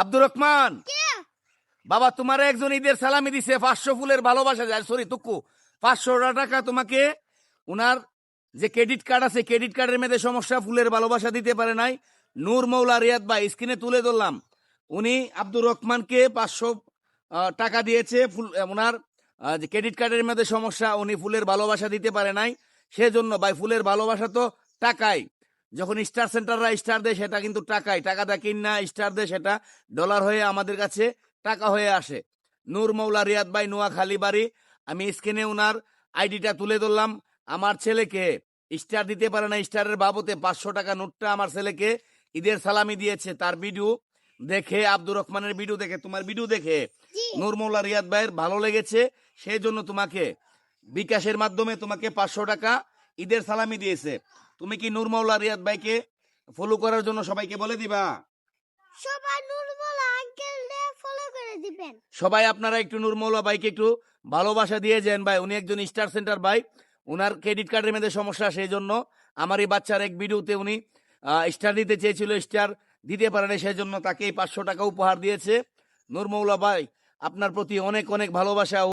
আব্দুর রহমান, বাবা তোমার একজন ঈদের সালামি দিছে 500 ফুলের ভালোবাসা যায়, সরি তুকু 500 টাকা তোমাকে। উনার যে ক্রেডিট কার্ড আছে, ক্রেডিট কার্ডের মধ্যে সমস্যা, ফুলের ভালোবাসা দিতে পারে নাই। নূর মৌলা রিয়াদ ভাই স্ক্রিনে তুলে ধরলাম, উনি আব্দুর রহমানকে 500 টাকা দিয়েছে। ফুল ওনার যে ক্রেডিট কার্ডের মধ্যে সমস্যা, উনি ফুলের ভালোবাসা দিতে পারে নাই। সেজন্য ভাই ফুলের ভালোবাসা তো টাকায়, যখন স্টার সেন্টাররা স্টার দেয় সেটা কিন্তু টাকায়, টাকা দা কিনা স্টার দেয় সেটা ডলার হয়ে আমাদের কাছে টাকা হয়ে আসে। নূর মৌলা রিয়াদ ভাই, নোয়াখালী বাড়ি। আমি স্ক্রিনে ওনার আইডিটা তুলে ধরলাম। আমার ছেলেকে স্টার দিতে পারে না, স্টারের বাবদে 500 টাকা নোটটা আমার ছেলেকে ঈদের সালামি দিয়েছে। তার ভিডিও দেখে, আব্দুর রহমানের ভিডিও দেখে, তোমার ভিডিও দেখে নূর মৌলা রিয়াদ ভাইয়ের ভালো লেগেছে, সেই জন্য তোমাকে বিকাশের মাধ্যমে তোমাকে 500 টাকা ঈদের সালামি দিয়েছে। তুমি কি নূর মৌলা রিয়াদ ভাইকে ফলো করার জন্য সবাইকে বলে দিবা? সবাই নুরমলা আঙ্কেলকে ফলো করে দিবেন। সবাই আপনারা একটু নূর মৌলা ভাইকে একটু ভালোবাসা দিয়ে যান ভাই। উনি একজন স্টার সেন্টার ভাই, উনার ক্রেডিট কার্ডের মধ্যে সমস্যা, সেই জন্য আমার এই বাচ্চার এক ভিডিওতে উনি স্টার দিতে চেয়েছিল, স্টার দিতে পারে না, সেই জন্য তাকে 500 টাকা উপহার দিয়েছে। নূর মৌলা ভাই, আপনার প্রতি অনেক অনেক ভালোবাসা।